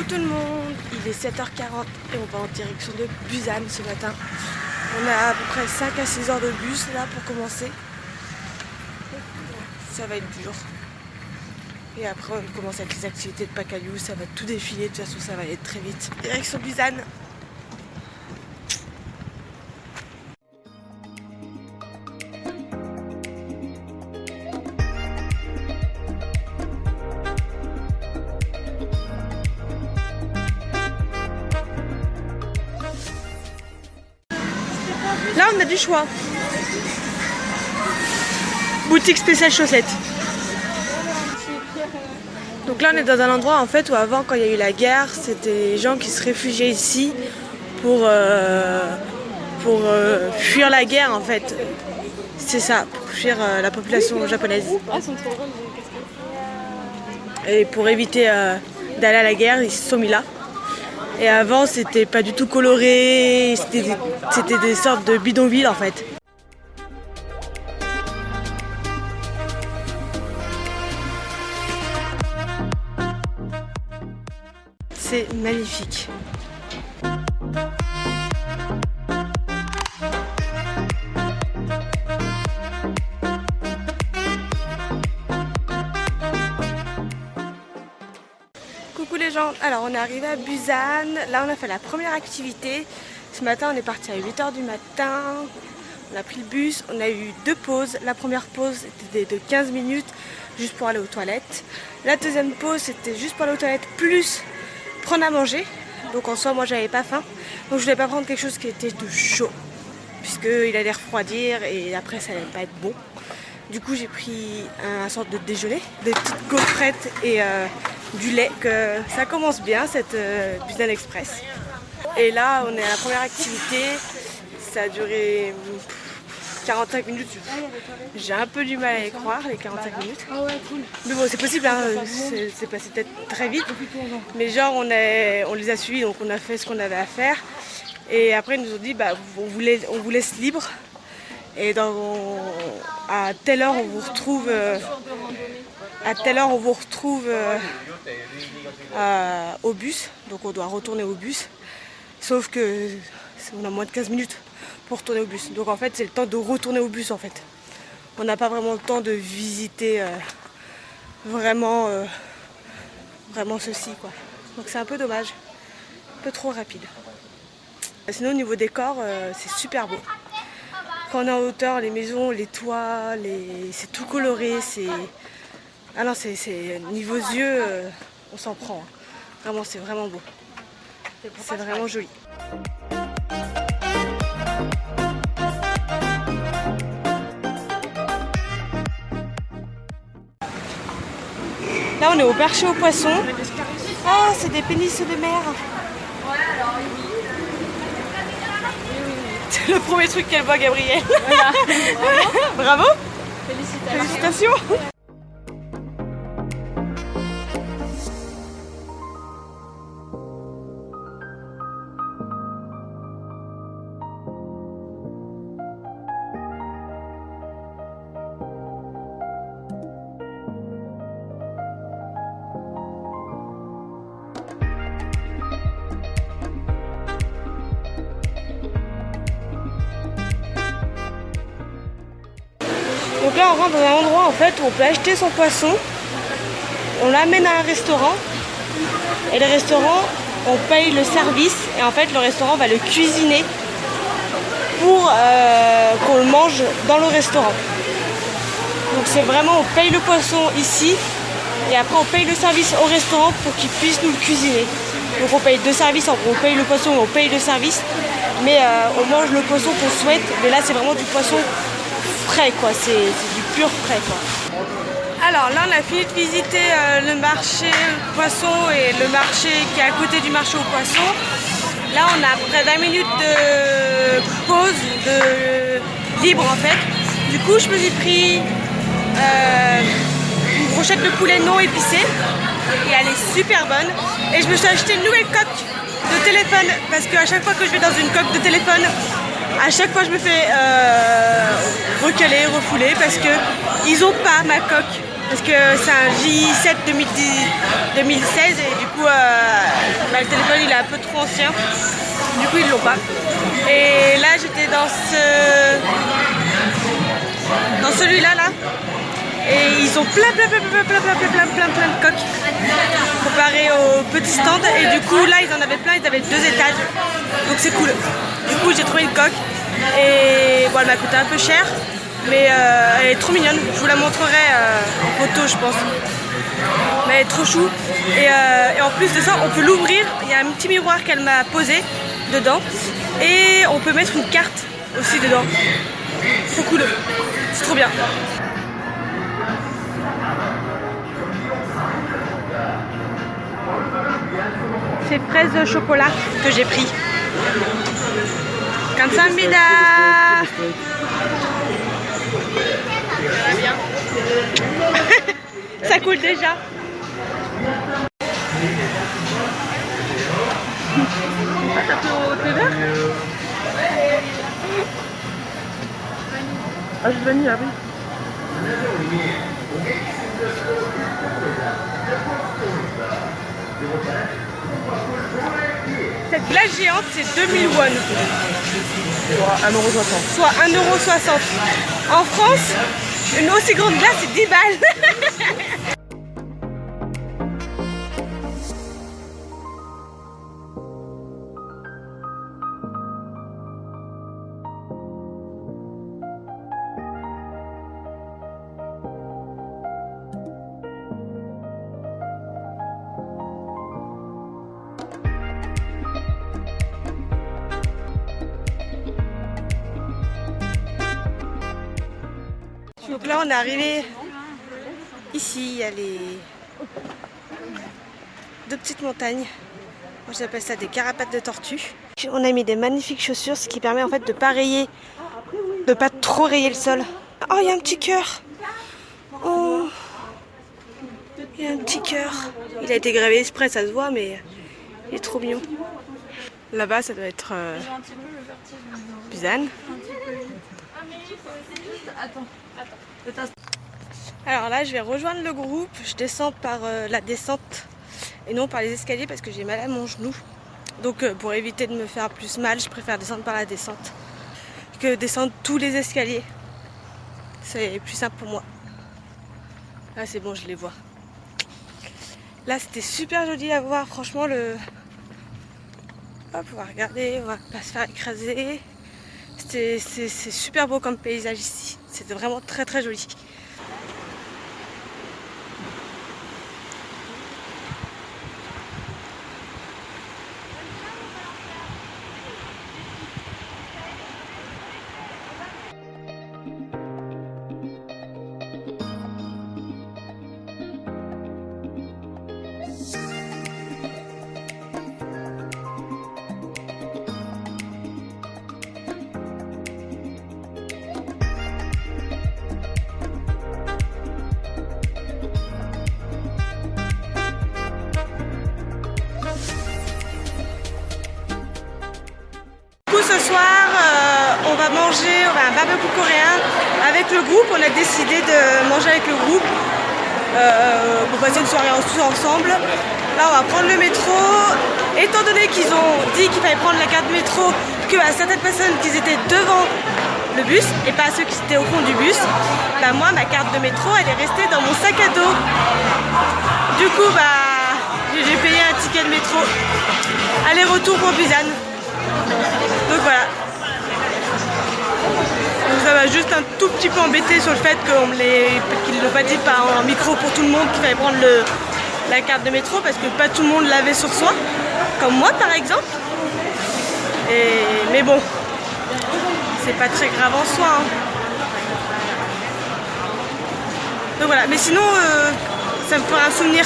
Coucou tout le monde, il est 7h40 et on va en direction de Busan ce matin. On a à peu près 5 à 6 heures de bus là pour commencer. Ça va être dur. Et après on commence avec les activités de Pacayou, ça va tout défiler, de toute façon ça va aller très vite. Direction Busan. Là on a du choix. Boutique spéciale chaussettes. Donc là on est dans un endroit en fait où avant quand il y a eu la guerre, c'était les gens qui se réfugiaient ici pour fuir la guerre en fait. C'est ça, pour fuir la population japonaise. Et pour éviter d'aller à la guerre, ils se sont mis là. Et avant c'était pas du tout coloré, c'était des sortes de bidonvilles en fait. C'est magnifique. Coucou les gens, alors on est arrivé à Busan, là on a fait la première activité. Ce matin on est parti à 8h du matin, on a pris le bus, on a eu 2 pauses. La première pause était de 15 minutes juste pour aller aux toilettes. La deuxième pause c'était juste pour aller aux toilettes plus prendre à manger. Donc en soi moi j'avais pas faim, donc je voulais pas prendre quelque chose qui était de chaud puisqu'il allait refroidir et après ça allait pas être bon. Du coup j'ai pris un sorte de déjeuner, des petites gaufrettes et du lait, que ça commence bien cette Busan Express. Et là on est à la première activité, ça a duré 45 minutes, j'ai un peu du mal à y croire les 45 minutes. Mais bon c'est possible, hein. C'est passé peut-être très vite, mais genre on les a suivis, donc on a fait ce qu'on avait à faire. Et après ils nous ont dit bah, on vous laisse libre. Et à telle heure on vous retrouve au bus, donc on doit retourner au bus, sauf que on a moins de 15 minutes pour retourner au bus, donc en fait c'est le temps de retourner au bus en fait. On n'a pas vraiment le temps de visiter vraiment ceci quoi, donc c'est un peu dommage, un peu trop rapide. Sinon au niveau décor c'est super beau. Quand on est en hauteur, les maisons, les toits, c'est tout coloré, ah non, c'est niveau yeux, on s'en prend. Hein. Vraiment, c'est vraiment beau. C'est vraiment joli. Là, on est au marché aux poissons. Ah, c'est des pénisses de mer. C'est le premier truc qu'elle voit, Gabrielle. Voilà. Bravo. Félicitations. Donc là on rentre dans un endroit en fait où on peut acheter son poisson, on l'amène à un restaurant et le restaurant on paye le service et en fait le restaurant va le cuisiner pour qu'on le mange dans le restaurant. Donc c'est vraiment on paye le poisson ici et après on paye le service au restaurant pour qu'il puisse nous le cuisiner. Donc on paye 2 services, en gros on paye le poisson et on paye le service, mais on mange le poisson qu'on souhaite, mais là c'est vraiment du poisson frais quoi, c'est du pur frais quoi. Alors là on a fini de visiter le marché poisson et le marché qui est à côté du marché aux poissons. Là on a près d'1 minute de pause libre en fait. Du coup je me suis pris une brochette de poulet non épicée et elle est super bonne. Et je me suis acheté une nouvelle coque de téléphone parce qu'à chaque fois que je vais dans une coque de téléphone, à chaque fois je me fais recaler, refouler parce que ils ont pas ma coque Parce que c'est un J7 2016 et du coup le téléphone il est un peu trop ancien. Du coup ils l'ont pas. Et là j'étais dans celui-là là. Et ils ont plein de coques comparé au petit stand. Et du coup là ils en avaient plein, ils avaient 2 étages. Donc c'est cool. Du coup j'ai trouvé une coque. Et bon, elle m'a coûté un peu cher. Mais elle est trop mignonne. Je vous la montrerai en photo je pense. Mais elle est trop chou. Et en plus de ça on peut l'ouvrir. Il y a un petit miroir qu'elle m'a posé dedans. Et on peut mettre une carte aussi dedans. Trop cool. C'est trop bien. C'est fraise au chocolat que j'ai pris. Kamsahamnida. Ça coule déjà. Ah, t'as pris au thé vert? Ah, je l'ai mis, ah oui. Cette glace géante, c'est 2000 won. Soit 1,60 €. Soit 1,60 €. En France, une aussi grande glace, c'est 10 balles. Donc là on est arrivé ici, il y a les 2 petites montagnes. Moi j'appelle ça des carapates de tortue. On a mis des magnifiques chaussures, ce qui permet en fait de pas rayer, de pas trop rayer le sol. Oh, il y a un petit cœur. Oh, il y a un petit cœur. Il a été gravé exprès, ça se voit, mais il est trop mignon. Là-bas ça doit être Busan. Alors là je vais rejoindre le groupe, je descends par la descente et non par les escaliers parce que j'ai mal à mon genou. Donc pour éviter de me faire plus mal, je préfère descendre par la descente que descendre tous les escaliers. C'est plus simple pour moi. Là c'est bon, je les vois. Là c'était super joli à voir, franchement le... Hop, on va regarder, on va pas se faire écraser. C'est super beau comme paysage ici, c'était vraiment très très joli. Ce soir, on va manger un barbecue coréen avec le groupe. On a décidé de manger avec le groupe pour passer une soirée tous ensemble. Là, on va prendre le métro. Étant donné qu'ils ont dit qu'il fallait prendre la carte métro, que à certaines personnes qui étaient devant le bus et pas à ceux qui étaient au fond du bus, bah moi, ma carte de métro, elle est restée dans mon sac à dos. Du coup, j'ai payé un ticket de métro. Aller-retour pour Busan. Donc voilà. Donc ça m'a juste un tout petit peu embêté sur le fait qu'ils ne l'ont pas dit en micro pour tout le monde qu'il fallait prendre la carte de métro parce que pas tout le monde l'avait sur soi, comme moi par exemple. Mais bon, c'est pas très grave en soi. Hein. Donc voilà, mais sinon ça me fera un souvenir,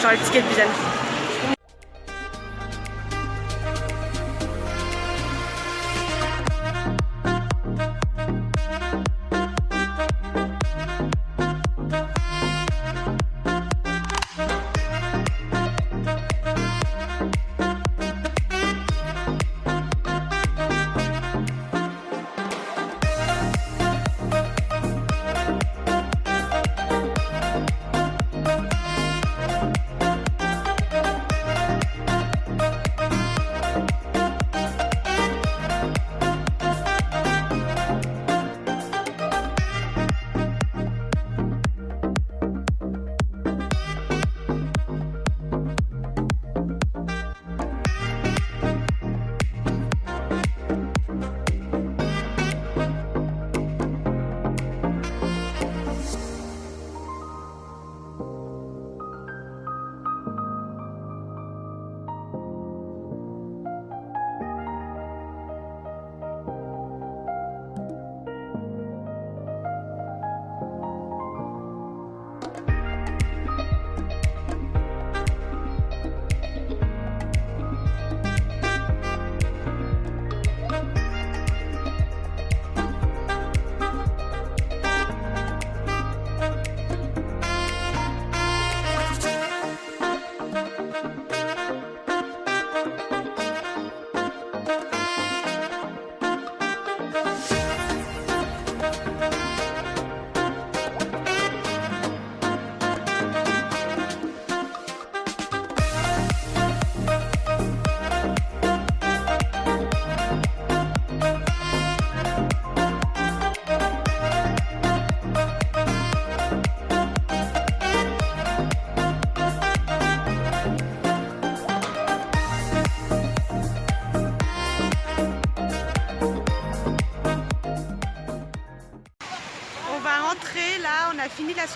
genre le ticket de Busan.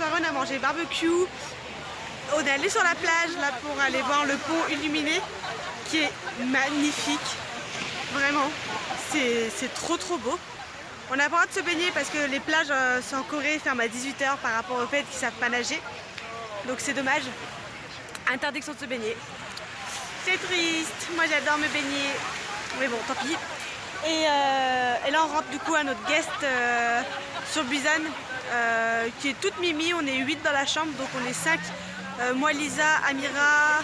soirée, on a mangé barbecue. On est allé sur la plage là pour aller voir le pont illuminé qui est magnifique. Vraiment, c'est trop beau. On n'a pas le droit de se baigner parce que les plages en Corée ferment à 18 h par rapport au fait qu'ils ne savent pas nager. Donc c'est dommage. Interdiction de se baigner. C'est triste. Moi j'adore me baigner. Mais bon, tant pis. Et là on rentre du coup à notre guest sur Busan qui est toute mimi. On est 8 dans la chambre, donc on est 5. Moi, Lisa, Amira,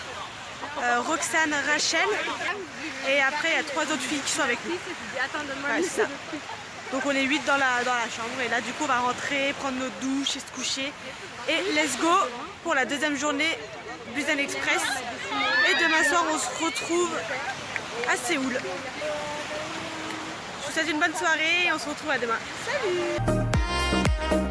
Roxane, Rachel. Et après il y a 3 autres filles qui sont avec nous. Ouais, c'est ça. Donc on est 8 dans la chambre. Et là du coup on va rentrer, prendre notre douche et se coucher. Et let's go pour la deuxième journée Busan Express. Et demain soir on se retrouve à Séoul. Je vous souhaite une bonne soirée et on se retrouve à demain. Salut!